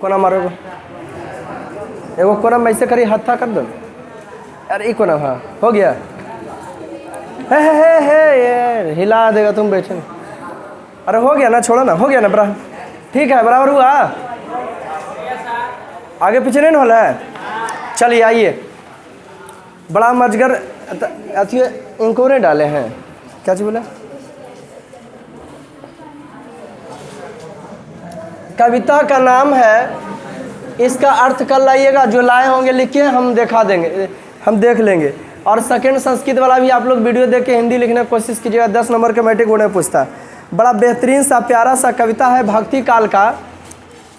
कोना मारो एगो कोना में ऐसे करी हाथ था कर दो। अरे ये कोना, हाँ हो गया। हे हिला देगा तुम बैठे। अरे हो गया ना, छोड़ो ना, हो गया ना बराबर, ठीक है बराबर हुआ। आगे पीछे नहीं होला है। चलिए आइए। बड़ा मजगर अथी इनको ने डाले हैं, क्या चीज बोला? कविता का नाम है, इसका अर्थ कर लाइएगा, जो लाए होंगे लिखिए, हम दिखा देंगे, हम देख लेंगे। और सेकंड संस्कृत वाला भी आप लोग वीडियो देख के हिंदी लिखने की कोशिश कीजिएगा, 10 नंबर के मैट्रिक बोर्ड में पूछता है। बड़ा बेहतरीन सा प्यारा सा कविता है भक्ति काल का।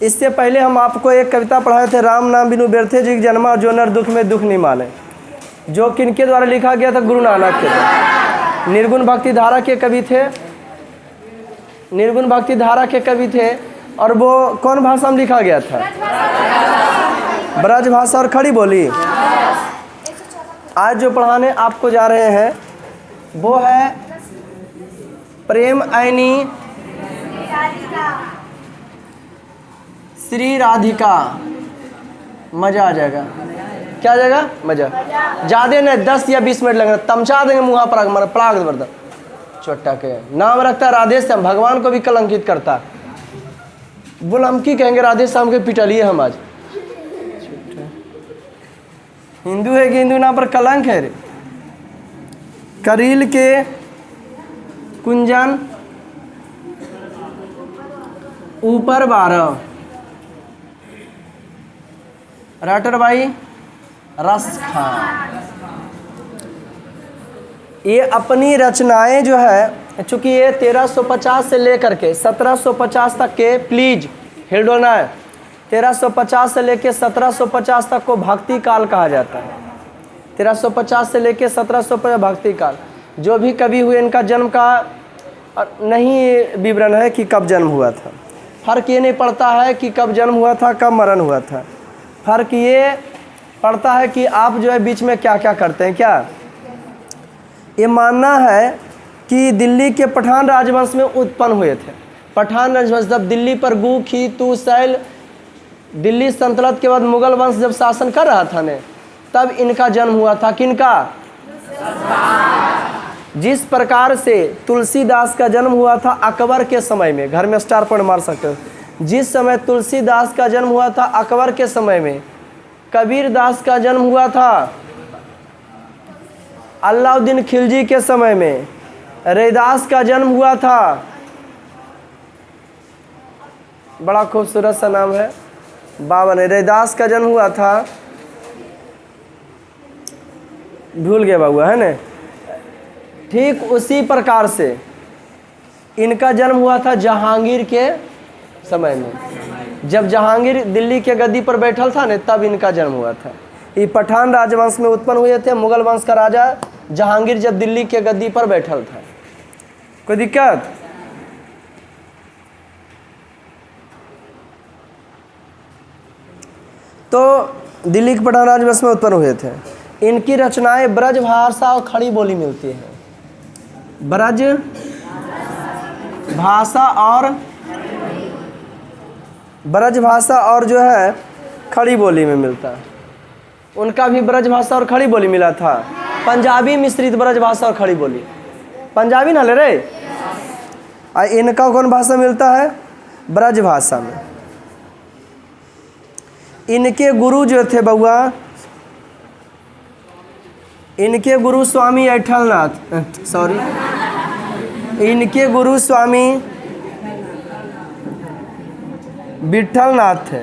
इससे पहले हम आपको एक कविता पढ़ाए थे, राम नाम बिनु व्यर्थे जिग जन्मा, जो नर दुख में दुख नहीं माने, जो किनके द्वारा लिखा गया था? गुरु नानक के। निर्गुण भक्ति धारा के कवि थे, निर्गुण भक्ति धारा के कवि थे। और वो कौन भाषा में लिखा गया था? ब्रज भाषा और खड़ी बोली। आज जो पढ़ाने आपको जा रहे हैं वो है प्रेम ऐनी श्री राधिका। मजा आ जाएगा। क्या आ जाएगा? मजा। ज़्यादा नहीं, 10 या 20 मिनट लगेगा, तमचा देंगे मुँह पर, पड़ाग बर्दा चोटा के। नाम रखता है राधे श्याम, भगवान को भी कलंकित करता। बोल हम की कहेंगे, राधे श्याम के पिटलिए हम आज। हिंदू है कि हिंदू नाम पर कलंक है रे। करील के कुंजन ऊपर 12, राटर भाई रस खा। ये अपनी रचनाएं जो है, चूँकि ये 1350 से लेकर के 1750 तक के, प्लीज हिलडोना है, 1350 से लेकर 1750 तक को भक्ति काल कहा जाता है। 1350 से लेकर 1750 भक्ति काल। जो भी कवि हुए इनका जन्म का नहीं विवरण है कि कब जन्म हुआ था। फर्क ये नहीं पड़ता है कि कब जन्म हुआ था, कब मरण हुआ था। फर्क ये पड़ता है कि आप जो है बीच में क्या क्या करते हैं। क्या ये मानना है कि दिल्ली के पठान राजवंश में उत्पन्न हुए थे। पठान राजवंश जब दिल्ली पर गु खी तू सैल, दिल्ली सल्तनत के बाद मुगल वंश जब शासन कर रहा था ने, तब इनका जन्म हुआ था। किनका? जिस प्रकार से तुलसीदास का जन्म हुआ था अकबर के समय में, घर में स्टार पॉइंट मार सकते हो। जिस समय तुलसीदास का जन्म हुआ था अकबर के समय में, कबीर दास का जन्म हुआ था अलाउद्दीन खिलजी के समय में, रैदास का जन्म हुआ था, बड़ा खूबसूरत सा नाम है बाबा ने, रैदास का जन्म हुआ था, भूल गए बाबू है ना। ठीक उसी प्रकार से इनका जन्म हुआ था जहांगीर के समय में। जब जहांगीर दिल्ली के गद्दी पर बैठल था न, तब इनका जन्म हुआ था। ये पठान राजवंश में उत्पन्न हुए थे। मुगल वंश का राजा जहांगीर जब दिल्ली के गद्दी पर बैठल था। कोई दिक्कत? तो दिल्ली के पठान राजवंश में उत्पन्न हुए थे। इनकी रचनाएं ब्रज भाषा और खड़ी बोली मिलती है। ब्रज भाषा और जो है खड़ी बोली में मिलता है। उनका भी ब्रज भाषा और खड़ी बोली मिला था। पंजाबी मिश्रित ब्रज भाषा और खड़ी बोली। पंजाबी ना ले रे। इनका कौन भाषा मिलता है? ब्रज भाषा में। इनके गुरु जो थे बउआ, इनके गुरु स्वामी ऐठलनाथ, सॉरी, इनके गुरु स्वामी विठलनाथ थे।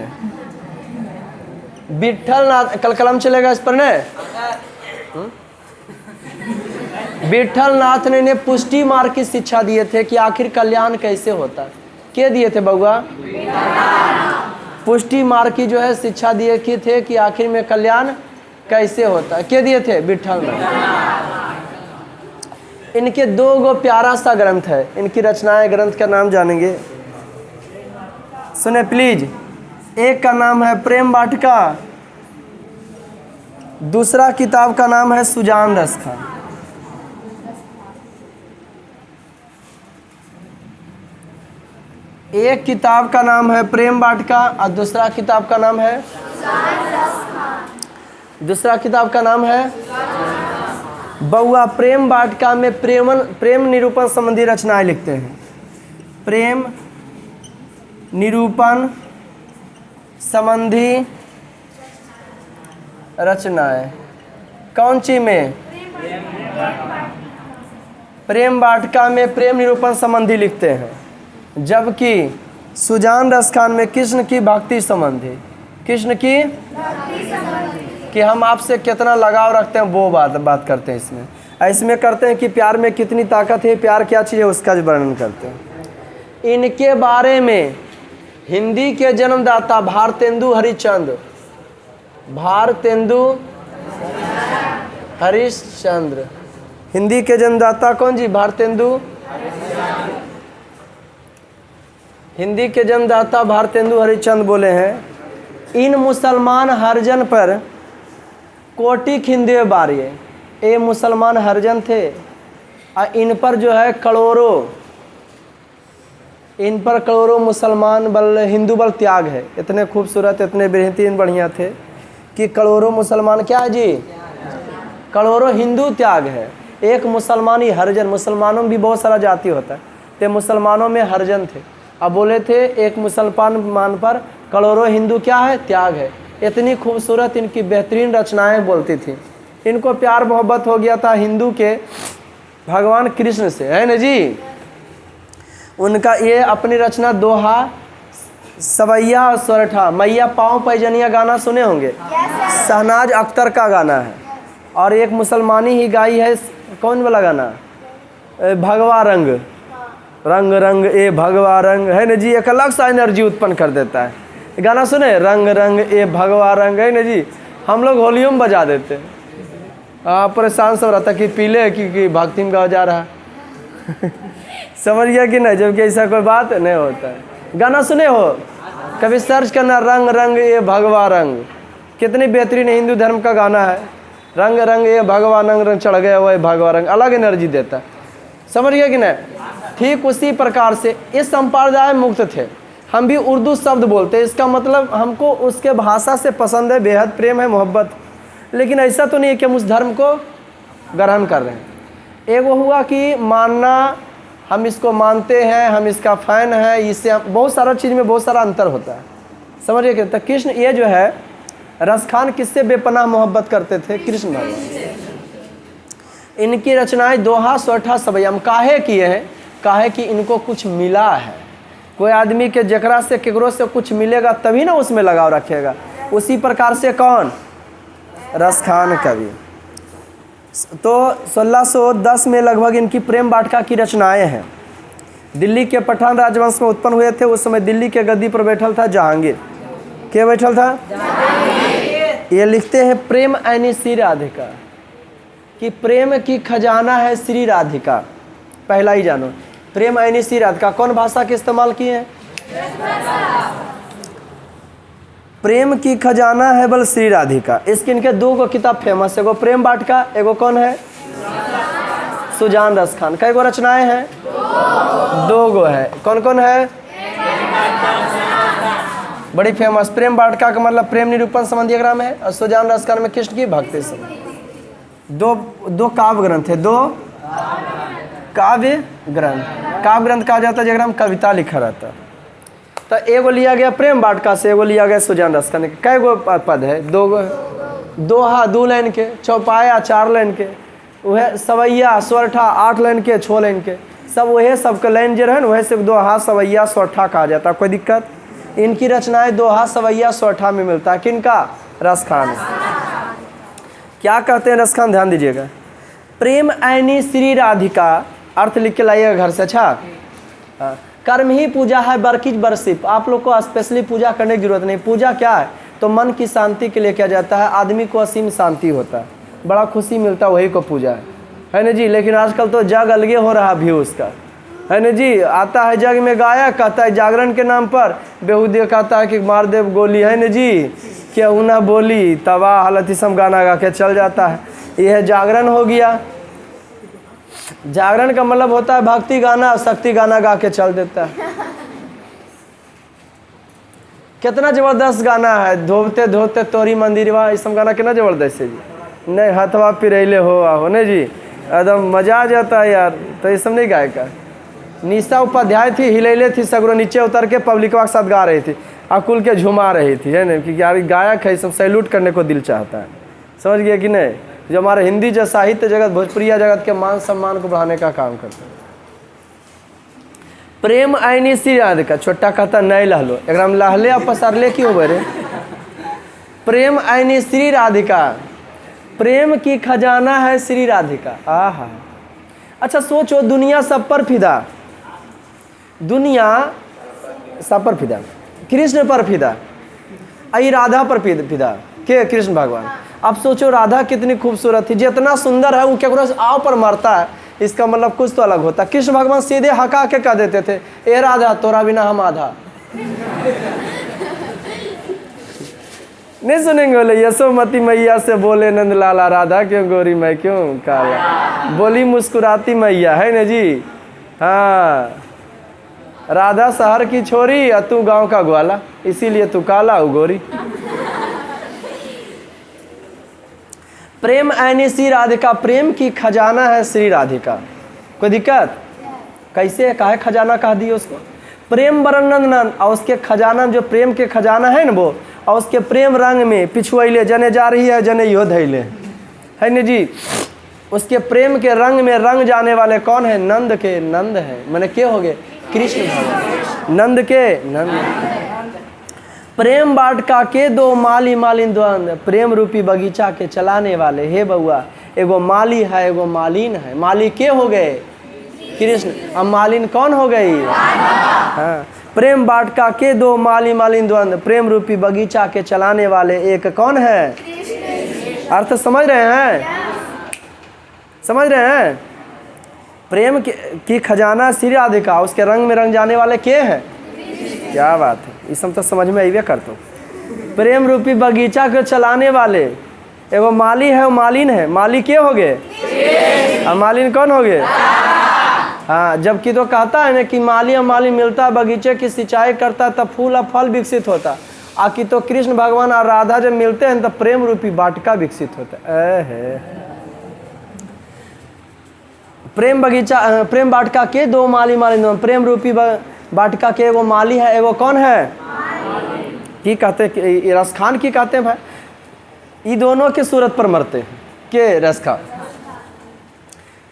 विठलनाथ, कल कलम चलेगा इस पर ने। विठलनाथ ने पुष्टि मार्ग की शिक्षा दिए थे कि आखिर कल्याण कैसे होता है। क्या दिए थे बउआ? पुष्टि मार्ग की जो है शिक्षा दिए की थे कि आखिर में कल्याण कैसे होता है। क्या दिए थे? विठलनाथ। इनके 2 प्यारा सा ग्रंथ है। इनकी रचनाएं, ग्रंथ का नाम जानेंगे, सुने प्लीज। एक का नाम है प्रेम वाटिका, दूसरा किताब का नाम है सुजान रस का। एक किताब का नाम है प्रेम वाटिका और दूसरा किताब का नाम है बउआ प्रेम वाटिका में प्रेम निरूपण संबंधी रचनाएं लिखते हैं। प्रेम निरूपण संबंधी रचनाएं कौन सी में? प्रेम वाटिका में प्रेम निरूपण संबंधी लिखते हैं, जबकि सुजान रस खान में कृष्ण की भक्ति संबंधी, कृष्ण की कि हम आपसे कितना लगाव रखते हैं वो बात करते हैं। इसमें करते हैं कि प्यार में कितनी ताकत है, प्यार क्या चीज़ है उसका वर्णन करते हैं। इनके बारे में हिंदी के जन्मदाता भारतेंदु हरिश्चंद्र, हिंदी के जन्मदाता कौन जी? हिंदी के जन्मदाता भारतेंदु हरिश्चंद्र बोले हैं, इन मुसलमान हरिजन पर कोटि खिंदे बारिये। ये मुसलमान हरिजन थे और इन पर जो है करोड़ों मुसलमान बल हिंदू बल त्याग है। इतने खूबसूरत, इतने बेहतरीन बढ़िया थे कि करोड़ों मुसलमान क्या है जी? करोड़ों हिंदू त्याग है, एक मुसलमानी हरिजन। मुसलमानों में भी बहुत सारा जाति होता है, तो मुसलमानों में हरिजन थे। अब बोले थे एक मुसलमान पर करोड़ों हिंदू क्या है? त्याग है। इतनी खूबसूरत इनकी बेहतरीन रचनाएं बोलती थी। इनको प्यार मोहब्बत हो गया था हिंदू के भगवान कृष्ण से, है ना जी। उनका ये अपनी रचना दोहा, सवैया और स्वरठा, मैया पाँव पैजनिया गाना सुने होंगे, शहनाज अख्तर का गाना है। और एक मुसलमानी ही गाई है, कौन वाला गाना? भगवा रंग रंग रंग ए भगवा रंग, है ना जी। एक अलग सा एनर्जी उत्पन्न कर देता है गाना, सुने? रंग रंग ए भगवा रंग, है ना जी। हम लोग होलियों में बजा देते हैं, परेशान सब रहता कि पीले कि भक्ति में गाया जा रहा है समझ गया कि नहीं? जबकि ऐसा कोई बात नहीं होता है। गाना सुने हो? कभी सर्च करना, रंग रंग ए भगवा रंग, कितनी बेहतरीन हिंदू धर्म का गाना है। रंग रंग ए भगवा रंग चढ़ गया वो भगवा रंग, अलग एनर्जी देता है। समझ गया कि नहीं? ठीक उसी प्रकार से इस संप्रदाय मुक्त थे। हम भी उर्दू शब्द बोलते हैं, इसका मतलब हमको उसके भाषा से पसंद है, बेहद प्रेम है, मोहब्बत। लेकिन ऐसा तो नहीं है कि हम उस धर्म को ग्रहण कर रहे हैं। एक वो हुआ कि मानना, हम इसको मानते हैं, हम इसका फ़ैन है, इससे बहुत सारा चीज़ में बहुत सारा अंतर होता है। समझिए कि तो कृष्ण ये जो है रस खान किससे बेपनाह मोहब्बत करते थे? कृष्ण भगवान। इनकी रचनाएं दोहा, स्वरठा, सवैया काहे किए हैं? काहे कि इनको कुछ मिला है। कोई आदमी के जकरा से केकरो से कुछ मिलेगा तभी ना उसमें लगाव रखेगा। उसी प्रकार से कौन? रस खान कवि। तो 1610 में लगभग इनकी प्रेम वाटिका की रचनाएं हैं। दिल्ली के पठान राजवंश में उत्पन्न हुए थे। उस समय दिल्ली के गद्दी पर बैठल था जहांगीर। क्या बैठल था? ये लिखते हैं प्रेम ऐनी श्री राधिका, कि प्रेम की खजाना है श्री राधिका। पहला ही जानो, प्रेम ऐनी श्री राधिका कौन भाषा के इस्तेमाल किए हैं? प्रेम की खजाना है बल श्री राधिका। इसके इनके दो गो किताब फेमस है, एगो प्रेम वाटिका, एगो कौन है? सुजान रस खान। कई गो रचनाएं हैं? दो गो है। कौन कौन है? बड़ी फेमस प्रेम वाटिका का मतलब प्रेम निरूपण संबंधी ग्राम है, और सुजान रस खान में कृष्ण की भक्ति संबंधी। दो काव्य ग्रंथ है, दो काव्य ग्रंथ कहा जाता है जगराम कविता लिखा रहता है। तो एगो लिया गया प्रेम वाटिका से, एगो लिया गया सुजान रस खान। कई गो पद है? दो गो। दोहा 2 लाइन के, चौपाया 4 लाइन के, वह सवैया स्वरठा 8 लाइन के, 6 लाइन के, सब वह सबके लाइन जो है ना, वह से दोहा सवैया स्वरठा कहा जाता है। कोई दिक्कत? इनकी रचनाएं दोहा सवैया स्वरठा में मिलता है। किनका? रस खान। क्या कहते हैं रस खान? ध्यान दीजिएगा। प्रेम ऐनी श्री राधिका, अर्थ लिख के लाइएगा घर से। अच्छा, कर्म ही पूजा है बरकिज बरसिप। आप लोग को स्पेशली पूजा करने की जरूरत नहीं। पूजा क्या है? तो मन की शांति के लिए किया जाता है। आदमी को असीम शांति होता है, बड़ा खुशी मिलता है, वही को पूजा है ना जी। लेकिन आजकल तो जग अलगे हो रहा व्यू उसका, है ना जी। आता है जग में गाया, कहता है जागरण के नाम पर, बेहूदे कहता है कि मार देव गोली, है ना जी। क्या ना बोली तबाह हालत इसम गाना गा के चल जाता है। यह जागरण हो गया। जागरण का मतलब होता है भक्ति गाना, शक्ति गाना गा के चल देता है। कितना ज़बरदस्त गाना है, धोते धोते तोरी मंदिरवा, इस सब गाना कितना ज़बरदस्त है जी। नहीं हथवा पिरैले हो आहो नहीं जी, एकदम मज़ा आ जाता है यार। तो ये सब नहीं गाय का। निशा उपाध्याय थी, हिलैले थी सगरो, नीचे उतर के पब्लिकवा के साथ गा रही थी, अकुल के झुमा रही थी, है ना, कि यार गायक है, सब सैल्यूट करने को दिल चाहता है। समझ गए कि नहीं? जो हमारे हिंदी जो साहित्य जगत, भोजपुरिया जगत के मान सम्मान को बढ़ाने का काम करते हैं। प्रेम आईनी श्री राधिका, छोटा कहता नहीं लहलो, एक लहले और पसरले की हो रे। प्रेम आईनी श्री राधिका, प्रेम की खजाना है श्री राधिका। आहा, अच्छा सोचो, दुनिया सब पर फिदा, दुनिया सब पर फिदा, कृष्ण पर फिदा, आई राधा पर फिदा के कृष्ण भगवान। अब सोचो राधा कितनी खूबसूरत थी, जितना सुंदर है वो क्या आव पर मरता है, इसका मतलब कुछ तो अलग होता। कृष्ण भगवान सीधे हका के कह देते थे, ए राधा तोरा बिना हम आधा। नहीं सुनेंगे? बोले यशोमती मैया से बोले नंद लाला, राधा क्यों गोरी मैं क्यों काला, बोली मुस्कुराती मैया, है ना जी। हाँ, राधा शहर की छोरी और तू गांव का ग्वाला, इसीलिए तू काला हो गोरी। प्रेम ऐनी श्री राधिका, प्रेम की खजाना है श्री राधिका। कोई दिक्कत? कैसे काहे खजाना कह दिए उसको? प्रेम बरनंदन, और उसके खजाना जो प्रेम के खजाना है ना वो, और उसके प्रेम रंग में पिछुआले जने जा रही है जने यो धैले, है ना जी। उसके प्रेम के रंग में रंग जाने वाले कौन है? नंद के नंद है, मैंने के हो गए कृष्ण भगवान, नंद के नंद। प्रेम बाटका के दो माली मालिन द्वंद, प्रेम रूपी बगीचा के चलाने वाले। हे बउआ, एगो माली है एगो मालिन है, माली के हो गए? कृष्ण, अब मालिन कौन हो गई? हाँ, प्रेम बाटका के दो माली मालिन द्वंद, प्रेम रूपी बगीचा के चलाने वाले एक कौन है? अर्थ समझ रहे हैं? समझ रहे हैं? प्रेम की खजाना श्री राधिका, उसके रंग में रंग जाने वाले के हैं? क्या बात है, ये सब तो समझ में आइए करते। प्रेम रूपी बगीचा को चलाने वाले एगो माली है, मालिन है। माली के हो गए और मालिन कौन हो गए? हाँ, जबकि तो कहता है ना कि माली और मालिन मिलता है, बगीचे की सिंचाई करता तब फूल और फल विकसित होता। आकि तो कृष्ण भगवान और राधा जब मिलते हैं तब प्रेम रूपी वाटिका विकसित होता है। प्रेम बगीचा, प्रेम वाटिका के दो माली मालिन, प्रेम रूपी वाटिका के एगो माली है एगो कौन है? की कहते हैं? रसखान की कहते हैं भाई। ये दोनों के सूरत पर मरते हैं के रसखान।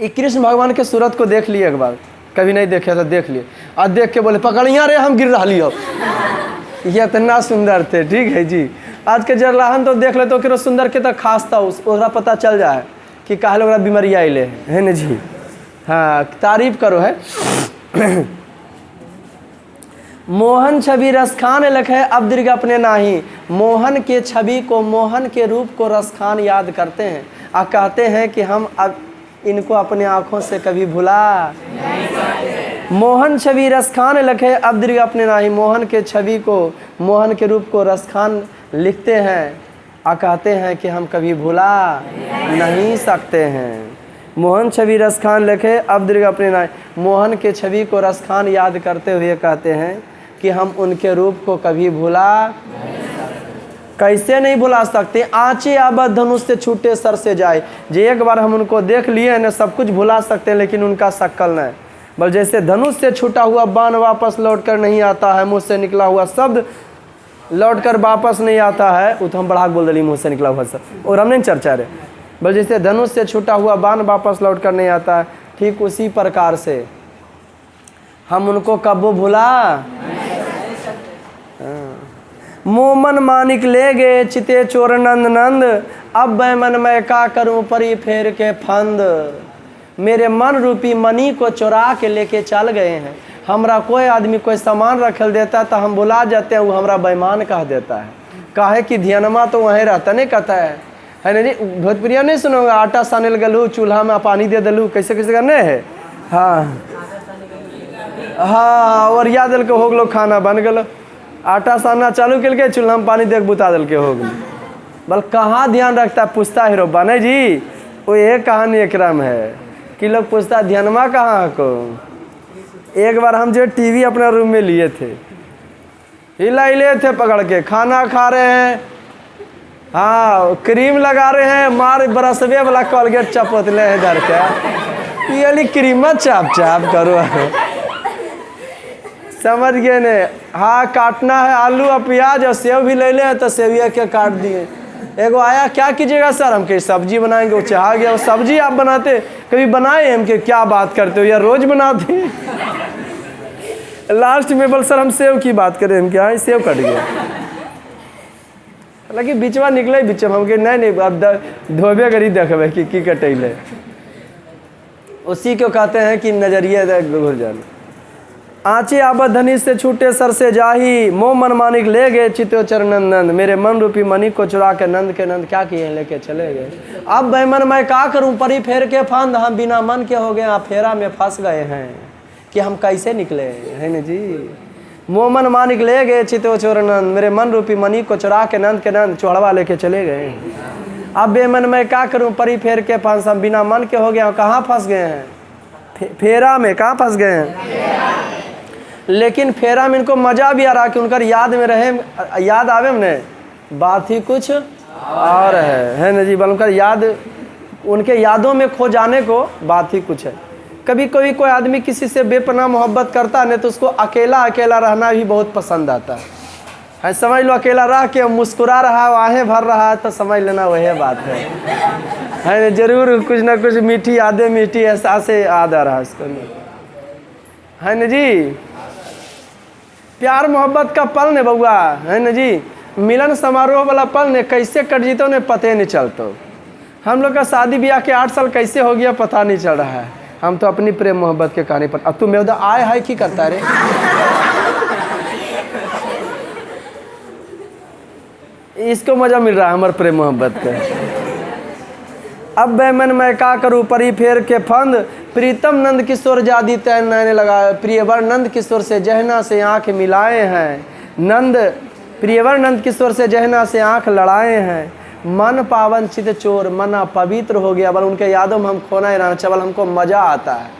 ये कृष्ण भगवान के सूरत को देख लिए एक बार, कभी नहीं देखे तो देख लिए, और देख के बोले पकड़िया रे हम गिर रही हो। ये इतना सुंदर थे, ठीक है जी। आज के जरलाहन तो देख ले तो कि सुंदर के तो खास था, उसका पता चल जाए कि काहे लोग बीमारी आइले है ना जी। हाँ, तारीफ करो है। मोहन छवि रसखान लखे अब दीर्घ अपने नाही, मोहन के छवि को, मोहन के रूप को रसखान याद करते हैं और कहते हैं कि हम अब इनको अपने आँखों से कभी भुला नहीं सकते। मोहन छवि रसखान लखे अब दीर्घ अपने नाही, मोहन के छवि को, मोहन के रूप को रसखान लिखते हैं और कहते हैं कि हम कभी भुला नहीं सकते हैं। मोहन छवि रसखान लिखे अब दीर्घ अपने नाही, मोहन के छवि को रसखान याद करते हुए कहते हैं कि हम उनके रूप को कभी भुला कैसे नहीं भुला सकते। आँचे आबद धनुष से छूटे सर से जाए, जो एक बार हम उनको देख लिए ना सब कुछ भुला सकते हैं, लेकिन उनका शक्ल नहीं। बल जैसे धनुष से छूटा हुआ बाण वापस लौट कर नहीं आता है, मुँह से निकला हुआ शब्द लौट कर वापस नहीं आता है, वो तो हम बढ़ा बोल रही मुँह से निकला हुआ शब्द, और हम नहीं चर्चा रहे। बल जैसे धनुष से छूटा हुआ बाण वापस लौट कर नहीं आता है, ठीक उसी प्रकार से हम उनको कब भुला। मोमन मानिक ले गए चिते चोर नंद नंद, अब मैं मन में का करूं परी फेर के फंद। मेरे मन रूपी मनी को चुरा के लेके चल गए हैं। हमरा कोई आदमी कोई सामान रखल देता तो हम बुला जाते हैं, वो हमरा बेईमान कह देता है। काहे कि ध्यानमा तो वहीं रहता नहीं कहता है ना जी। भोजपुरिया नहीं सुनोगे, आटा सानिल गलू चूल्हा में पानी दे दलू, कैसे कैसे करने है। हाँ हाँ, और याद दिल के हो गलो खाना बन गलो, आटा सानना चालू कर के चूल्हा में पानी देख बुता दिल के हो गलो। बल कहाँ ध्यान रखता है, पूछता हीरो बने जी। वो एक कहानी एकराम है कि लोग पूछता ध्यानमा कहाँ को। एक बार हम जो टीवी अपना रूम में लिए थे, हिला हिले थे पकड़ के, खाना खा रहे हैं, हाँ क्रीम लगा रहे हैं, मार बरसवे वाला कॉलगेट चपोतले हैं इधर के, ये वाली क्रीम चाप चाप करो समझ गए ने। हाँ काटना है आलू और प्याज और सेव भी ले ले तो सेविया के काट दिए। एगो आया, क्या कीजिएगा सर, हम कहीं सब्जी बनाएंगे, वो चाह गया। वो सब्जी आप बनाते कभी बनाए हम के, क्या बात करते हो यार, रोज बनाते लास्ट में बोल सर हम सेव की बात करें, हम क्या सेव कट गया, हालांकि बीचवा निकले बीच में, हम के नहीं अब धोबे करी देखबे कि कटेले। उसी को कहते हैं कि नजरिए घुर जाना। आँची आबद धनी से छूटे सर से जाही, मोह मन मानिक ले गए चितो चरणनंद, मेरे मन रूपी मनी को चुरा के नंद क्या किए लेके चले गए। अब बेमन मैं क्या करूं, परी फेर के फंद, हम बिना मन के हो गए, आप फेरा में फंस गए हैं कि हम कैसे निकले है न जी। मोह मन मानिक ले गए चितो चरणनंद, मेरे मन रूपी मनी को चुरा के नंद चौड़वा लेके चले गए। अब बेमन मैं क्या करूं, परी फेर के फंस, हम बिना मन के हो गए, कहाँ फंस गए हैं, फेरा में, कहाँ फंस गए हैं। लेकिन फेरा में इनको मज़ा भी आ रहा कि उनकर याद में रहे, याद आवे ने बात ही कुछ और है ना जी। बल उनका याद, उनके यादों में खो जाने को बात ही कुछ है। कभी कभी कोई आदमी किसी से बेपनाह मोहब्बत करता है तो उसको अकेला अकेला रहना भी बहुत पसंद आता है। समझ लो, अकेला रह के मुस्कुरा रहा है, आहें भर रहा है, तो समझ लेना वही बात है जरूर कुछ ना कुछ मीठी यादें, मीठी एहसासे याद आ रहा है उसको, है न जी। प्यार मोहब्बत का पल ने बउआ, है न जी, मिलन समारोह वाला पल ने कैसे कट जीते उन्हें पता नहीं चलता। हम लोग का शादी ब्याह के 8 साल कैसे हो गया पता नहीं चल रहा है। हम तो अपनी प्रेम मोहब्बत के कहानी पर, अब तू मेरा आए है की करता रे इसको मजा मिल रहा है हमारे प्रेम मोहब्बत का। अब बेमन मैं क्या करूँ, परी फेर के फंद, प्रीतम नंद किशोर जादी तैन नैने लगा, प्रियवर नंद किशोर से जहना से आँख मिलाए हैं, नंद प्रियवर नंद किशोर से जहना से आँख लड़ाए हैं, मन पावन चित चोर, मन पवित्र हो गया। बल उनके यादों में हम खोना ही रहना चवल, हमको मज़ा आता है,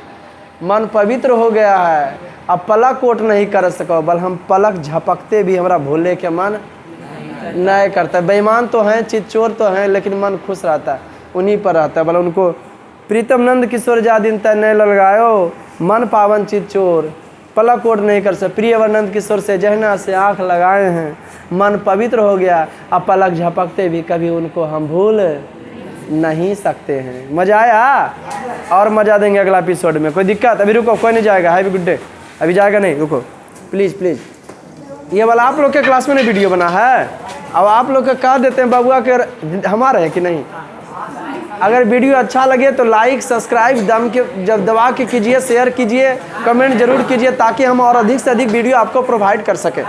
मन पवित्र हो गया है। अब पलक कोट नहीं कर सको, बल हम पलक झपकते भी हमारा भूले के मन नहीं करता। बेईमान तो हैं, चित चोर तो हैं, लेकिन मन खुश रहता है, उन्हीं पर रहता है। बल उनको प्रीतम नंद किशोर जादिन तय नहीं लगायो, मन पावन चित चोर, पलक कोट नहीं कर सकते। प्रियवर नंद किशोर से जहना से आँख लगाए हैं, मन पवित्र हो गया। अब पलक झपकते भी कभी उनको हम भूल नहीं सकते हैं। मज़ा आया और मज़ा देंगे अगला एपिसोड में। कोई दिक्कत? अभी रुको, कोई नहीं जाएगा, हैवी गुड डे, अभी जाएगा नहीं, रुको प्लीज़ प्लीज़। ये वाला आप लोग के क्लास में नहीं वीडियो बना है, अब आप लोग कह देते हैं बबुआ के हमारे हैं कि नहीं। अगर वीडियो अच्छा लगे तो लाइक सब्सक्राइब जब दबा के कीजिए, शेयर कीजिए, कमेंट जरूर कीजिए, ताकि हम और अधिक से अधिक वीडियो आपको प्रोवाइड कर सकें।